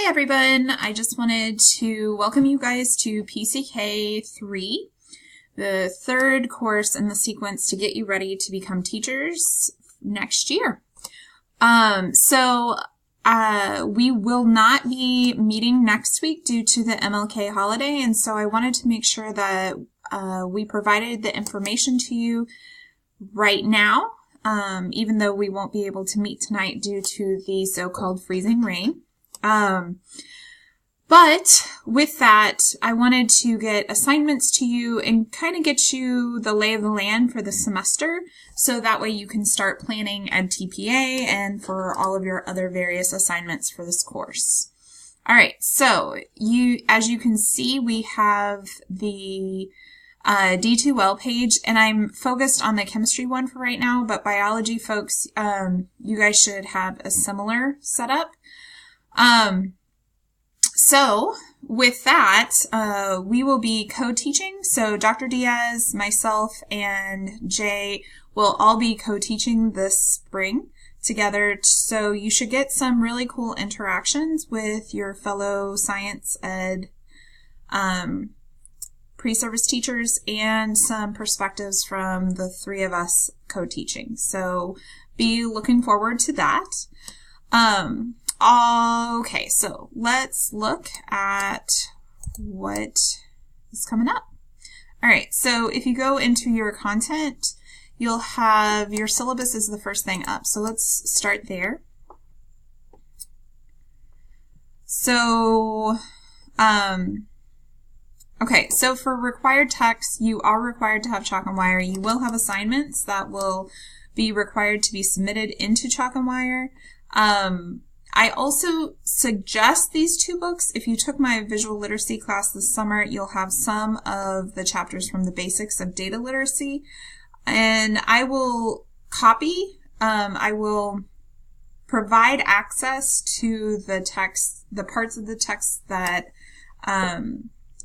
everyone, I just wanted to welcome you guys to PCK 3, the third course in the sequence to get you ready to become teachers next year. We will not be meeting next week due to the MLK holiday, and so I wanted to make sure that we provided the information to you right now, even though we won't be able to meet tonight due to the so-called freezing rain. But with that, I wanted to get assignments to you and kind of get you the lay of the land for the semester, so that way you can start planning EdTPA and for all of your other various assignments for this course. All right, so as you can see, we have the D2L page, and I'm focused on the chemistry one for right now, but biology folks, you guys should have a similar setup. So with that, we will be co-teaching. So Dr. Diaz, myself, and Jay will all be co-teaching this spring together. So you should get some really cool interactions with your fellow science ed pre-service teachers and some perspectives from the three of us co-teaching. So be looking forward to that. Okay, so let's look at what is coming up. All right, so if you go into your content, you'll have your syllabus is the first thing up. So let's start there. So, okay, so for required texts, you are required to have chalk and wire. You will have assignments that will be required to be submitted into chalk and wire. I also suggest these two books. If you took my visual literacy class this summer, you'll have some of the chapters from the basics of data literacy. And I will I will provide access to the text, the parts of the text that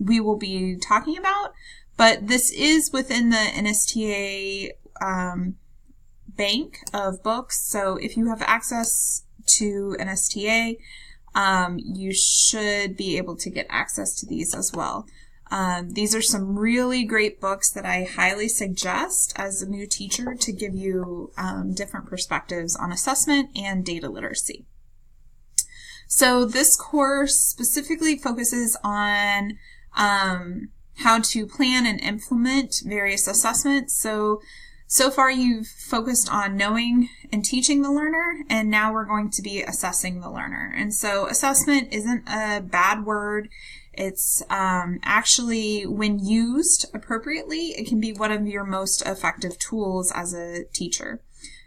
we will be talking about. But this is within the NSTA bank of books. So if you have access to an STA, you should be able to get access to these as well. These are some really great books that I highly suggest as a new teacher to give you different perspectives on assessment and data literacy. So this course specifically focuses on how to plan and implement various assessments. So far you've focused on knowing and teaching the learner, and now we're going to be assessing the learner. And so assessment isn't a bad word. It's actually, when used appropriately, it can be one of your most effective tools as a teacher.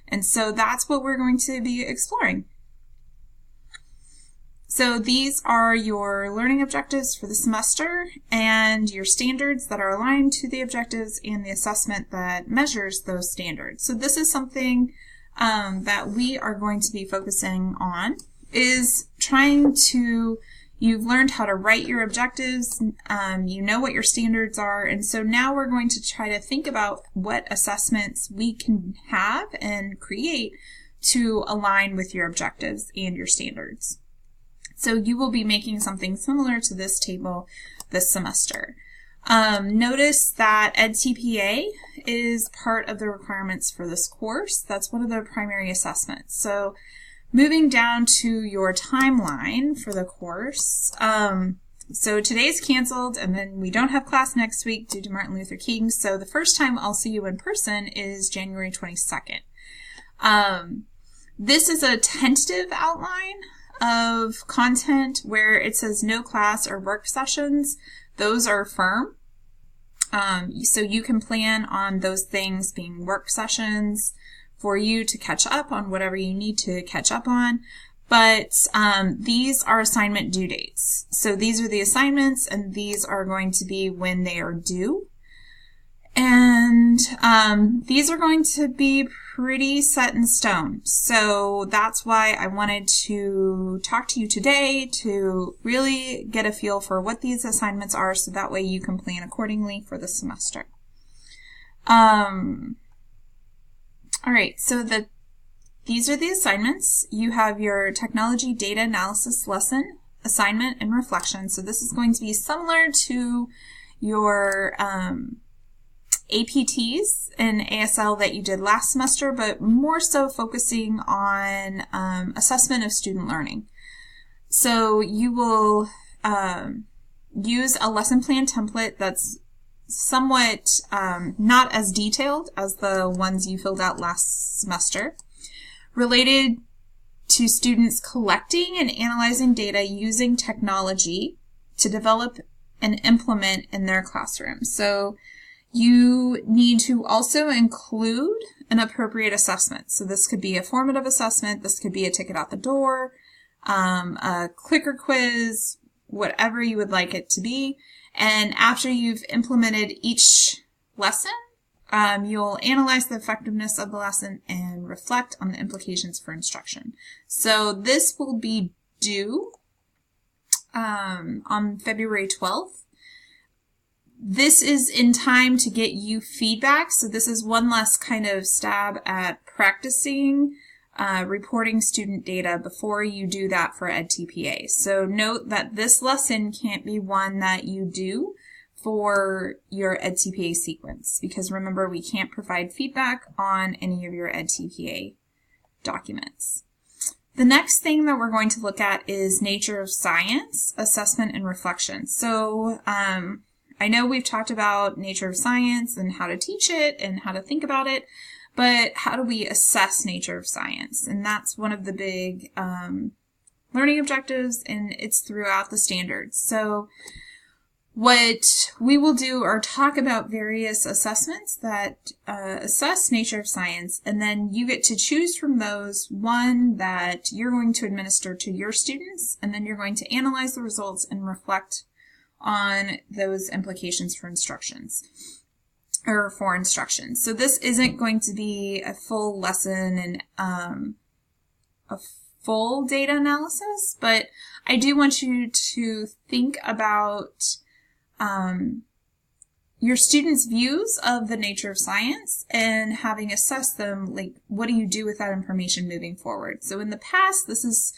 And so that's what we're going to be exploring. So these are your learning objectives for the semester and your standards that are aligned to the objectives and the assessment that measures those standards. So this is something that we are going to be focusing on, is trying to, you've learned how to write your objectives, you know what your standards are, and so now we're going to try to think about what assessments we can have and create to align with your objectives and your standards. So you will be making something similar to this table this semester. Notice that EdTPA is part of the requirements for this course. That's one of the primary assessments. So moving down to your timeline for the course, so today's canceled, and then we don't have class next week due to Martin Luther King. So the first time I'll see you in person is January 22nd. This is a tentative outline of content where it says no class or work sessions. Those are firm. So you can plan on those things being work sessions for you to catch up on whatever you need to catch up on. But these are assignment due dates. So these are the assignments, and these are going to be when they are due. And these are going to be pretty set in stone. So that's why I wanted to talk to you today to really get a feel for what these assignments are, so that way you can plan accordingly for the semester. All right, so these are the assignments. You have your technology data analysis lesson. assignment and reflection. So this is going to be similar to your APTs in ASL that you did last semester, but more so focusing on assessment of student learning. So you will use a lesson plan template that's somewhat not as detailed as the ones you filled out last semester, related to students collecting and analyzing data using technology to develop and implement in their classroom. So you need to also include an appropriate assessment. So this could be a formative assessment, this could be a ticket out the door, a clicker quiz, whatever you would like it to be. And after you've implemented each lesson, you'll analyze the effectiveness of the lesson and reflect on the implications for instruction. So this will be due on February 12th. This is in time to get you feedback. So this is one less kind of stab at practicing reporting student data before you do that for EdTPA. So note that this lesson can't be one that you do for your EdTPA sequence, because remember, we can't provide feedback on any of your EdTPA documents. The next thing that we're going to look at is nature of science, assessment, and reflection. So I know we've talked about nature of science and how to teach it and how to think about it, but how do we assess nature of science? And that's one of the big learning objectives, and it's throughout the standards. So what we will do are talk about various assessments that assess nature of science, and then you get to choose from those one that you're going to administer to your students, and then you're going to analyze the results and reflect on those implications for instructions. So this isn't going to be a full lesson and a full data analysis, but I do want you to think about your students' views of the nature of science and having assessed them, like, what do you do with that information moving forward? So in the past, this has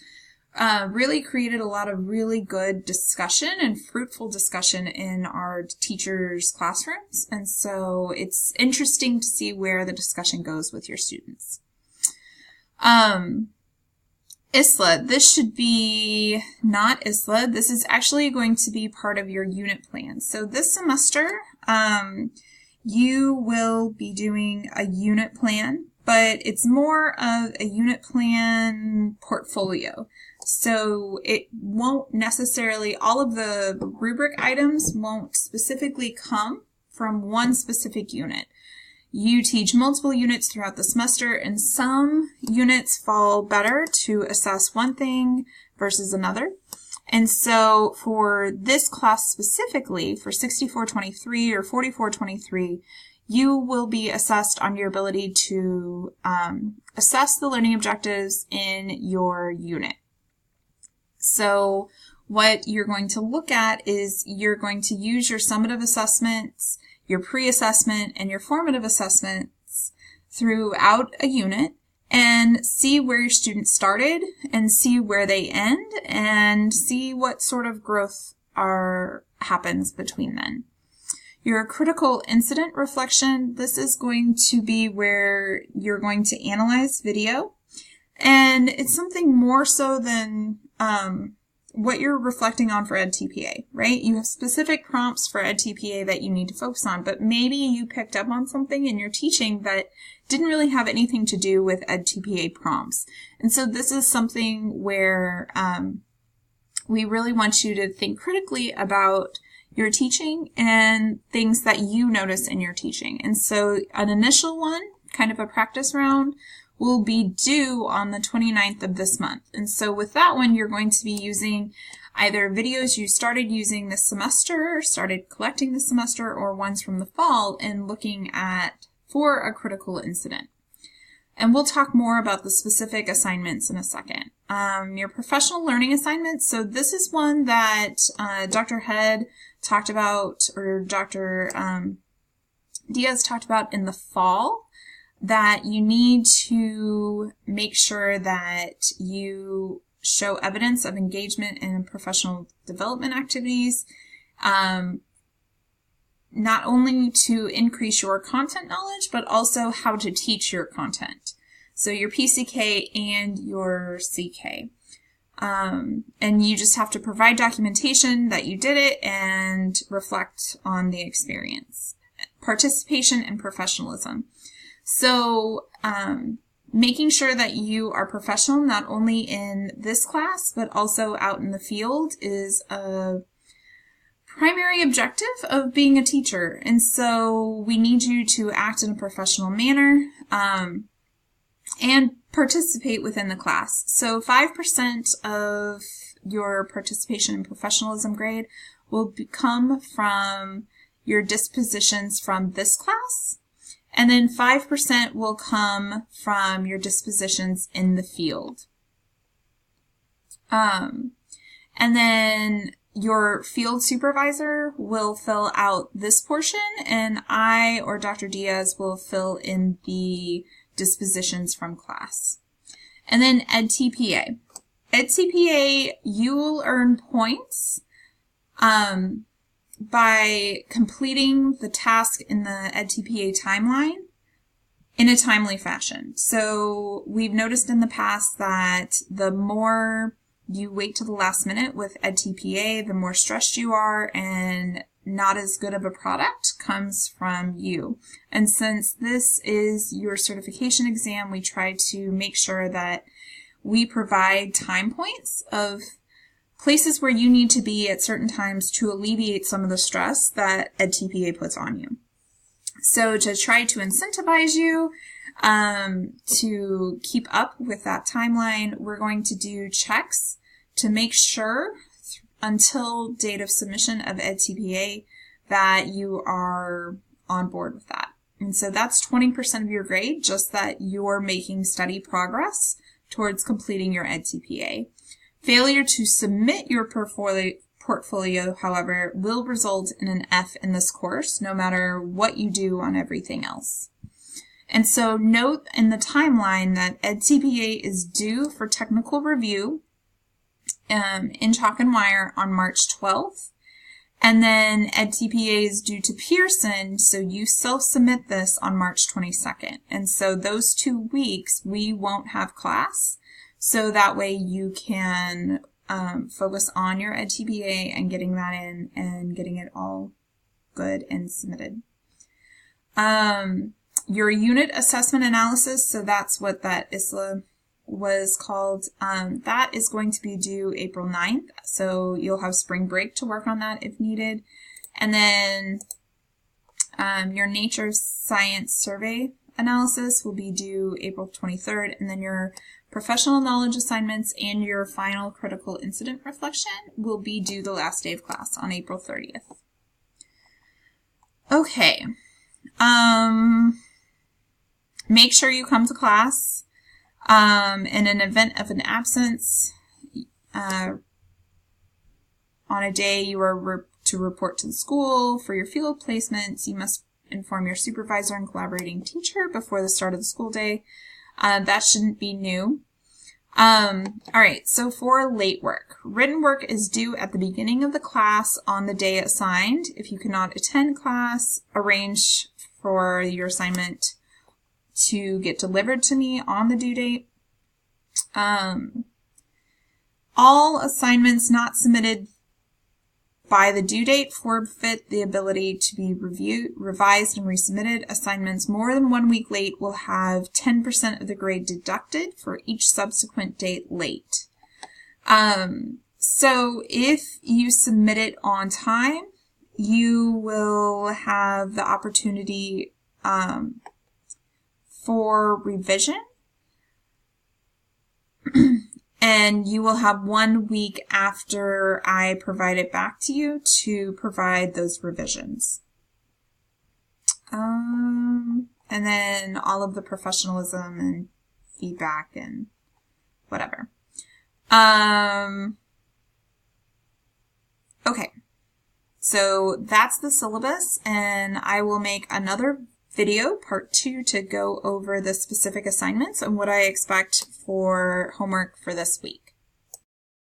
really created a lot of really good discussion and fruitful discussion in our teachers' classrooms. And so it's interesting to see where the discussion goes with your students. ISLA, this should be not ISLA. This is actually going to be part of your unit plan. So this semester, you will be doing a unit plan, but it's more of a unit plan portfolio. So it won't necessarily, all of the rubric items won't specifically come from one specific unit. You teach multiple units throughout the semester, and some units fall better to assess one thing versus another. And so for this class specifically, for 6423 or 4423, you will be assessed on your ability to assess the learning objectives in your unit. So what you're going to look at is you're going to use your summative assessments, your pre-assessment, and your formative assessments throughout a unit and see where your students started and see where they end and see what sort of growth happens between then. Your critical incident reflection, this is going to be where you're going to analyze video, and it's something more so than what you're reflecting on for EdTPA, right? You have specific prompts for EdTPA that you need to focus on, but maybe you picked up on something in your teaching that didn't really have anything to do with EdTPA prompts. And so this is something where we really want you to think critically about your teaching and things that you notice in your teaching. And so an initial one, kind of a practice round, will be due on the 29th of this month. And so with that one, you're going to be using either videos you started using this semester, started collecting this semester, or ones from the fall and looking at for a critical incident. And we'll talk more about the specific assignments in a second. Your professional learning assignments. So this is one that Dr. Head talked about, or Dr. Diaz talked about in the fall, that you need to make sure that you show evidence of engagement in professional development activities, not only to increase your content knowledge, but also how to teach your content. So your PCK and your CK. And you just have to provide documentation that you did it and reflect on the experience. Participation and professionalism. So, making sure that you are professional not only in this class, but also out in the field is a primary objective of being a teacher. And so we need you to act in a professional manner, and participate within the class. So 5% of your participation and professionalism grade will come from your dispositions from this class, and then 5% will come from your dispositions in the field. And then your field supervisor will fill out this portion, and I or Dr. Diaz will fill in the dispositions from class. And then EdTPA. EdTPA, you will earn points by completing the task in the EdTPA timeline in a timely fashion. So we've noticed in the past that the more you wait to the last minute with EdTPA, the more stressed you are, and not as good of a product comes from you. And since this is your certification exam, we try to make sure that we provide time points of places where you need to be at certain times to alleviate some of the stress that EdTPA puts on you. So to try to incentivize you to keep up with that timeline, we're going to do checks to make sure until date of submission of EdTPA that you are on board with that. And so that's 20% of your grade, just that you're making steady progress towards completing your EdTPA. Failure to submit your portfolio, however, will result in an F in this course, no matter what you do on everything else. And so note in the timeline that EdTPA is due for technical review in Chalk and Wire on March 12th. And then EdTPA is due to Pearson, so you self-submit this on March 22nd. And so those 2 weeks, we won't have class, so that way you can focus on your EdTPA and getting that in and getting it all good and submitted. Your unit assessment analysis, so that's what that ISLA was called, that is going to be due April 9th, so you'll have spring break to work on that if needed. And then your nature science survey analysis will be due April 23rd, and then your professional knowledge assignments and your final critical incident reflection will be due the last day of class on April 30th. Okay. Make sure you come to class. In an event of an absence, on a day you are to report to the school for your field placements, you must inform your supervisor and collaborating teacher before the start of the school day. That shouldn't be new. All right, so for late work, written work is due at the beginning of the class on the day assigned. If you cannot attend class, arrange for your assignment to get delivered to me on the due date. All assignments not submitted by the due date forfeit the ability to be revised and resubmitted. Assignments more than 1 week late will have 10% of the grade deducted for each subsequent date late. So if you submit it on time, you will have the opportunity for revision, and you will have 1 week after I provide it back to you to provide those revisions. And then all of the professionalism and feedback and whatever. Okay, so that's the syllabus, and I will make another video, part 2, to go over the specific assignments and what I expect for homework for this week.